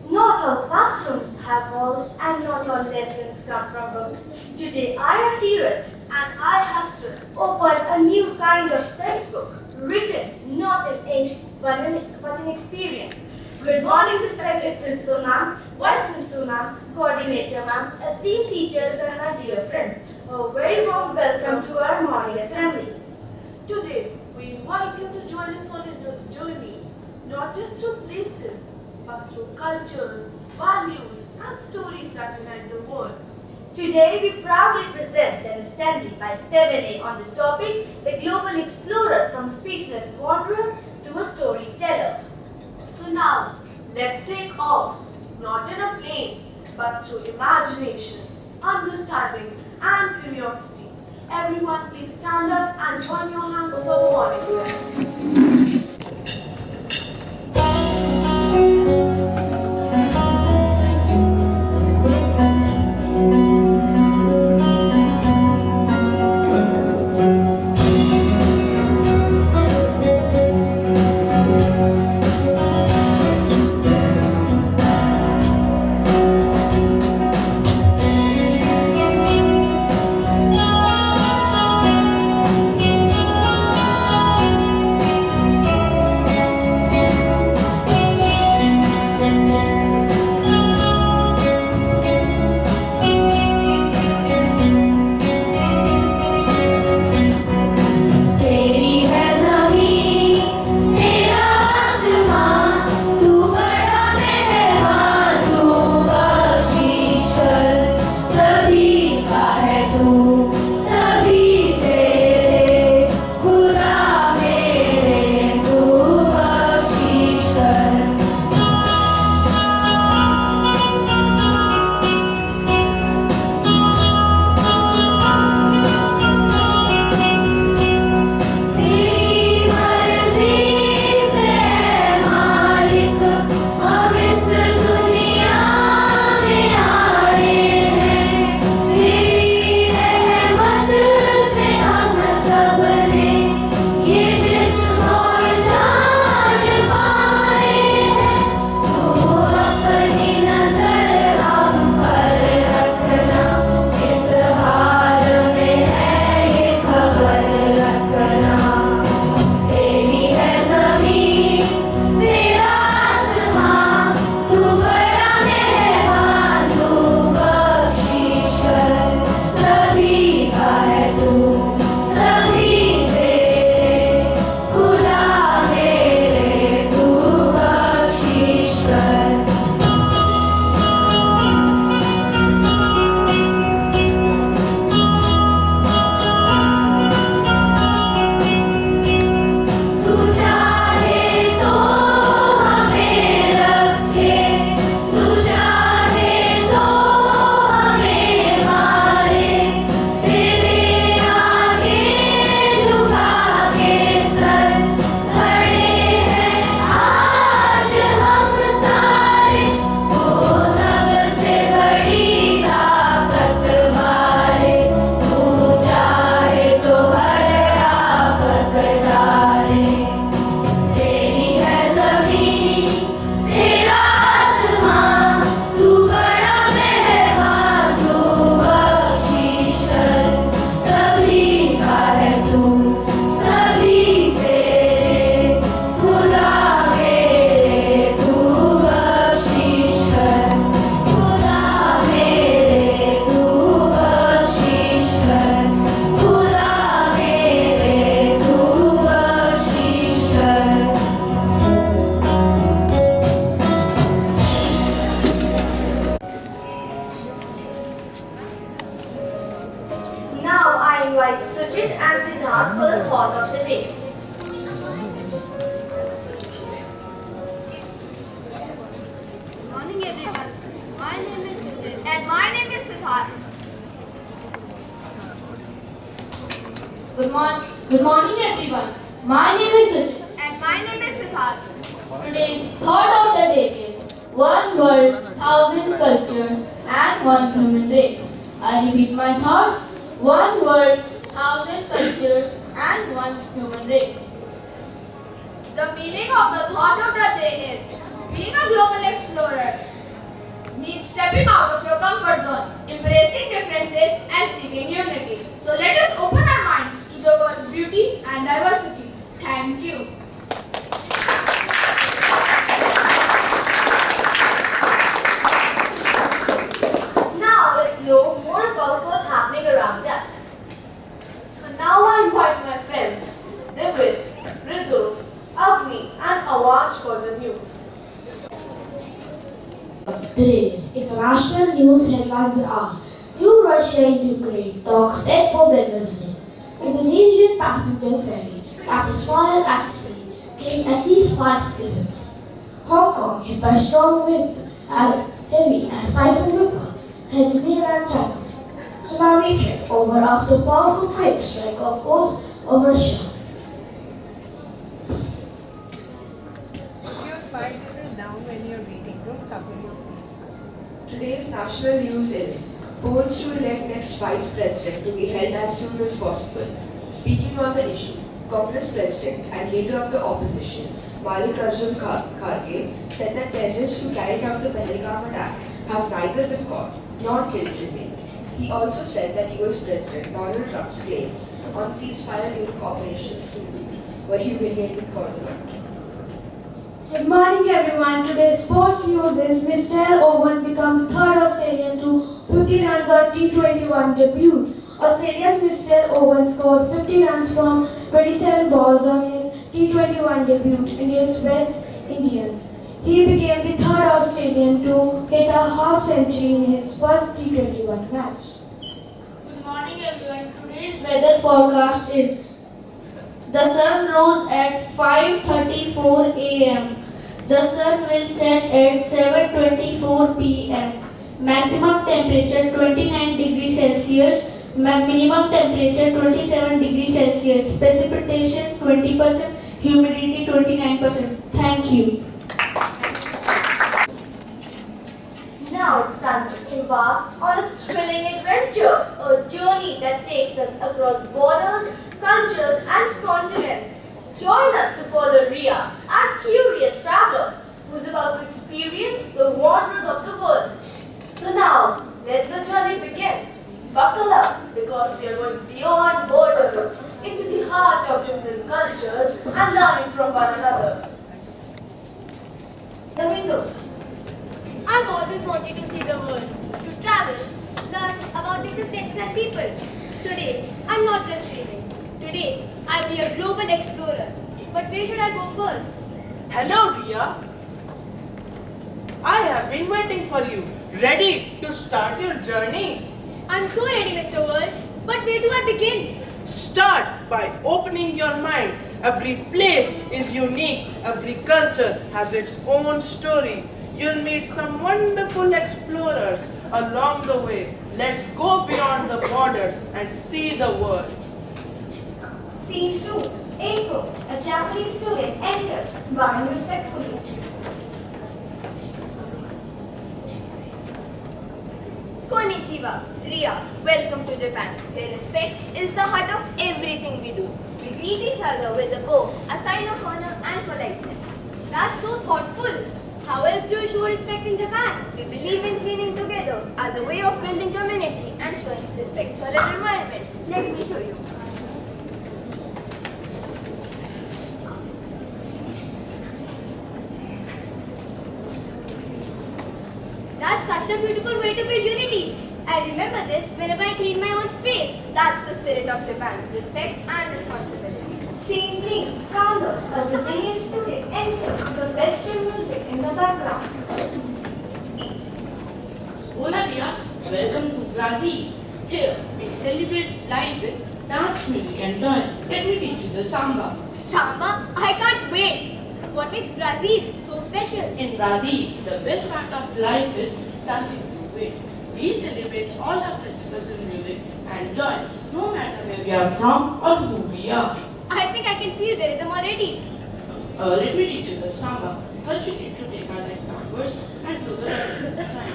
Not all classrooms have walls and not all lessons come from books. Today I, Asirat, and I, Hasrat, open a new kind of textbook, written not in ink but in experience. Good morning, respected Principal Ma'am, Vice Principal Ma'am, Coordinator Ma'am, esteemed teachers and my dear friends. A very warm welcome to our morning assembly. Today, we invite you to join us on a journey, not just through places, but through cultures, values, and stories that unite the world. Today, we proudly present an assembly by 7A on the topic, the global explorer from speechless wanderer to a storyteller. So now, let's take off, not in a plane, but through imagination, understanding, and curiosity. Everyone, please stand up and join your hands for morning prayer. Now I invite Sujit and Siddharth for the thought of the day. Good morning everyone. My name is Sujit and my name is Siddharth. Good morning everyone. My name is Sujit. And my name is Siddharth. Today's thought of the day is one world, thousand cultures and one human race. I repeat my thought. One world, thousand cultures and one human race. The meaning of the thought of the day is being a global explorer means stepping out of your comfort zone, embracing differences and seeking unity. So let us open our minds to the world's beauty and diversity. Thank you. Now let's know more about what's happening around us. So now I invite my friends, David, Ritu, Avni and Avansh for the news. Today's international news headlines are: New Russia and Ukraine talks set for Wednesday. Indonesian passenger ferry catches fire at sea, killing at least 5 citizens. Hong Kong hit by strong winds and heavy as Typhoon Ripple hits mainland China. Tsunami threat over after powerful quake strike off course of Russia. Your file is down when you're reading. Don't cover your face. Today's national news is polls to elect next vice president to be held as soon as possible. Speaking on the issue, Congress president and leader of the opposition, Mallikarjun Kharge, said that terrorists who carried out the Pahalgam attack have neither been caught nor killed till date. He also said that US President Donald Trump's claims on ceasefire during Operation Sindoor were humiliating for the world. Good morning everyone. Today's sports news is Michelle Owen becomes third Australian to 50 runs on T21 debut. Australia's Michelle Owen scored 50 runs from 27 balls on his T21 debut against West Indians. He became the third Australian to hit a half century in his first T21 match. Good morning everyone. Today's weather forecast is: the sun rose at 5:34 a.m. The sun will set at 7:24 p.m. Maximum temperature 29 degrees Celsius. Minimum temperature 27 degrees Celsius. Precipitation 20%. Humidity 29%. Thank you. Now it's time to embark on a thrilling adventure, a journey that takes us across borders, cultures and continents. Join us to follow Ria, our curious traveler, who's about to experience the wonders of the world. So now, let the journey begin. Buckle up because we are going beyond borders into the heart of different cultures and learning from one another. The window. I've always wanted to see the world, to travel, learn about different places and people. Today, I'm not just dreaming. Today, I'll be a global explorer. But where should I go first? Hello, Ria. I have been waiting for you. Ready to start your journey? I'm so ready, Mr. World. But where do I begin? Start by opening your mind. Every place is unique. Every culture has its own story. You'll meet some wonderful explorers along the way. Let's go beyond the borders and see the world. Scene 2. Eiko, a Japanese student, enters, bowing respectfully. Konnichiwa, Ria. Welcome to Japan. Here respect is the heart of everything we do. We greet each other with a bow, a sign of honor and politeness. That's so thoughtful. How else do you show respect in Japan? We believe in cleaning together as a way of building community and showing respect for our environment. Let me show you. That's such a beautiful way to build unity. I remember this whenever I clean my own space. That's the spirit of Japan, respect and responsibility. Scene 3. Carlos, a Brazilian student, enters with Western music in the background. Hola Ria, welcome to Brazil. Here we celebrate life with dance music and joy. Let me teach you the samba. Samba? I can't wait. What makes Brazil so special? In Brazil, the best part of life is dancing through it. We celebrate all our festivals in music and joy, no matter where we are from or who we are. I think I can feel the rhythm already. Let me teach you the samba. First, you need to take our leg backwards and do the right sign.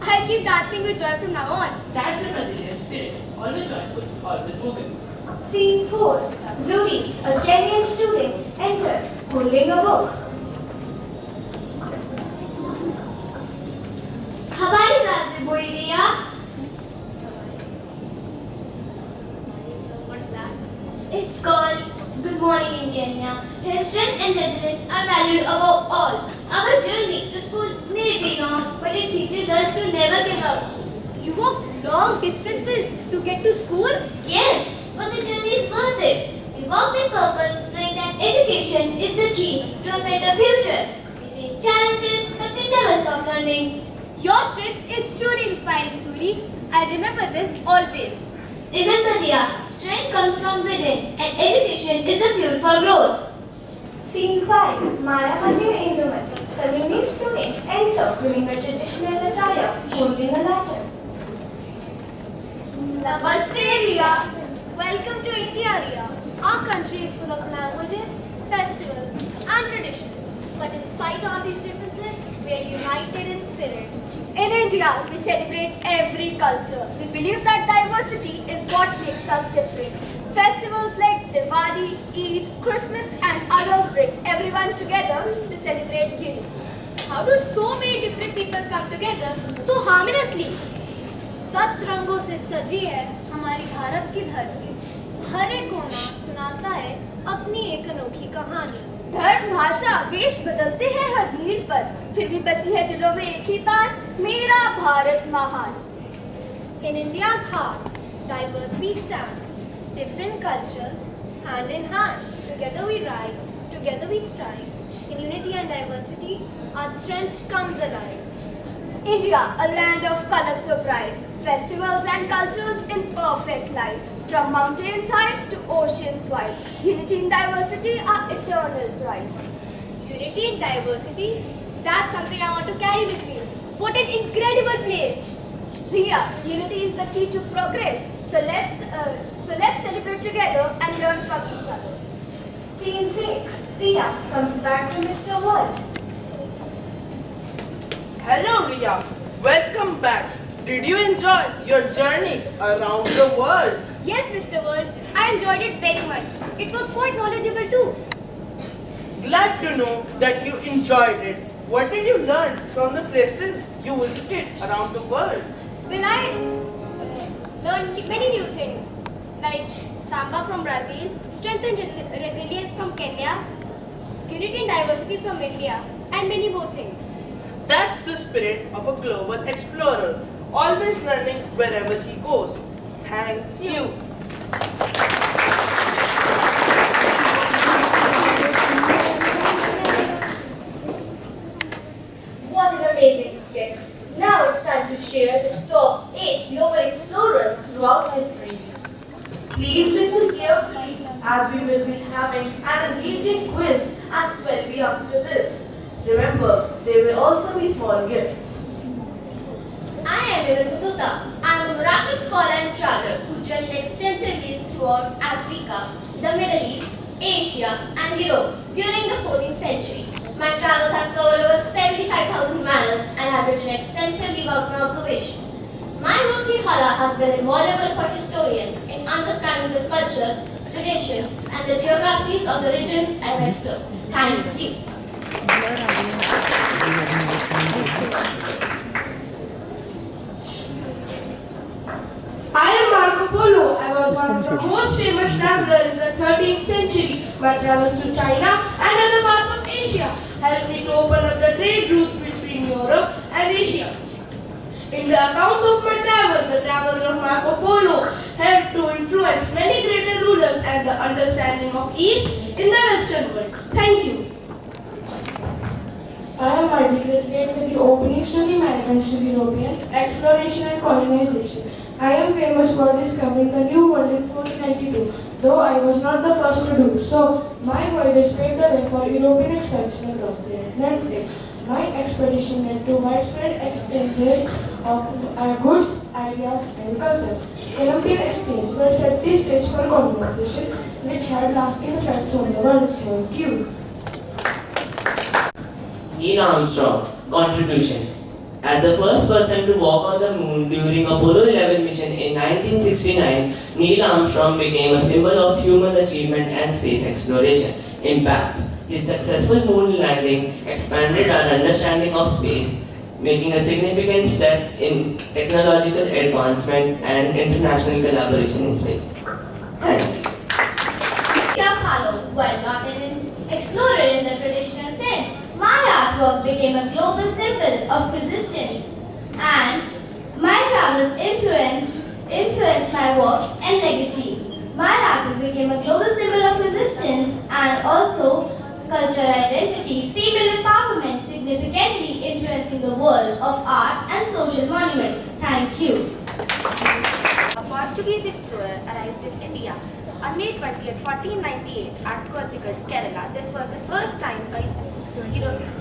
I'll keep dancing with joy from now on. That's the Brazilian spirit. Always joyful, always moving. Scene 4. Zuri, a Kenyan student, enters, holding a book. habari za asubuhi Ria. What's that? It's called Good Morning in Kenya. Here strength and resilience are valued above all. Our journey to school may be long, but it teaches us to never give up. You walk long distances to get to school? Yes, but the journey is worth it. We walk with purpose, knowing that education is the key to a better future. We face challenges, but we never stop learning. Your strength is truly inspiring, Suri. I remember this always. Remember, Ria, strength comes from within, and education is the fuel for growth. Scene 5. Marathon Indument. 17 students enter wearing a traditional attire, holding a lantern. Namaste, Ria. Welcome to India, Ria. Our country is full of languages, festivals, and traditions. But despite all these differences, we are united in spirit. In India, we celebrate every culture. We believe that diversity is what makes us different. Festivals like Diwali, Eid, Christmas, and others bring everyone together to celebrate unity. How do so many different people come together so harmoniously? 7 रंगों से सजी है हमारी भारत की धरती। हर एक कोना सुनाता है अपनी एक अनोखी कहानी। धर्म, भाषा, वेश बदलते हैं हर मील पर, फिर भी बसी है दिलों में एक ही तार, मेरा भारत महान। In India's heart, diverse we stand, different cultures, hand in hand. Together we rise, together we strive. In unity and diversity, our strength comes alive. India, a land of colors so bright, festivals and cultures in perfect light. From mountains high to oceans wide, unity in diversity, our eternal pride. Unity in diversity, that's something I want to carry with me. What an incredible place! Ria, unity is the key to progress. So let's celebrate together and learn from each other. Scene 6. Ria comes back to Mr. World. Hello, Ria. Welcome back. Did you enjoy your journey around the world? Yes, Mr. World, I enjoyed it very much. It was quite knowledgeable too. Glad to know that you enjoyed it. What did you learn from the places you visited around the world? Well, I learned many new things, like Samba from Brazil, strength and resilience from Kenya, unity and diversity from India, and many more things. That's the spirit of a global explorer, always learning wherever he goes. Thank you. What an amazing skit. Now it's time to share the top 8 global explorers throughout history. Please listen carefully as we will be having an engaging quiz and 12 after this. Remember, there will also be small gifts. I am River Pututa. I am a Moroccan scholar and traveler who journeyed extensively throughout Africa, the Middle East, Asia, and Europe during the 14th century. My travels have covered over 75,000 miles and have written extensively about my observations. My work in Hala has been invaluable for historians in understanding the cultures, traditions, and the geographies of the regions I have explored. Thank you. I am Marco Polo. I was one of the most famous travelers in the 13th century. My travels to China and other parts of Asia helped me to open up the trade routes between Europe and Asia. In the accounts of my travels, the travels of Marco Polo helped to influence many greater rulers and the understanding of East in the Western world. Thank you. I am particularly with the openings to the Americans to the Europeans, exploration and colonization. I am famous for discovering the New World in 1492, though I was not the first to do so. My voyages paved the way for European expansion across the Atlantic. My expedition led to widespread exchanges of goods, ideas, and cultures. Columbian exchange were set the stage for colonization, which had lasting effects on the world. Thank you. Neil Armstrong contribution. As the first person to walk on the moon during Apollo 11 mission in 1969, Neil Armstrong became a symbol of human achievement and space exploration. Impact. His successful moon landing expanded our understanding of space, making a significant step in technological advancement and international collaboration in space. Thank you. Frida Kahlo, while not an explorer in the traditional sense, my artwork became a global symbol of resistance, and my travels influenced my work and legacy. My artwork became a global symbol of resistance and also cultural identity, female empowerment, significantly influencing the world of art and social monuments. Thank you. A Portuguese explorer arrived in India on May 20th, 1498 at Kozhikode, Kerala. This was the first time a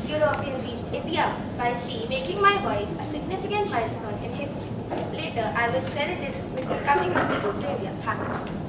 European reached India by sea, making my voyage a significant milestone in history. Later, I was credited with discovering the city of India. Thank you.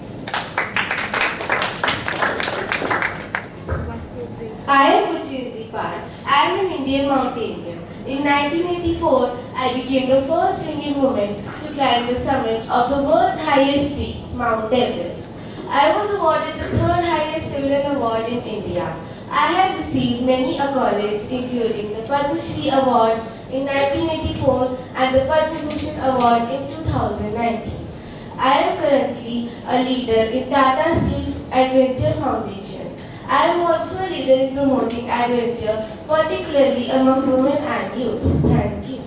I am Puchindri Pal. I am an Indian mountaineer. In 1984, I became the first Indian woman to climb the summit of the world's highest peak, Mount Everest. I was awarded the third highest civilian award in India. I have received many accolades including the Padma Shri Award in 1984 and the Padma Bhushan Award in 2019. I am currently a leader in Tata Steel Adventure Foundation. I am also a leader in promoting adventure, particularly among women and youth. Thank you.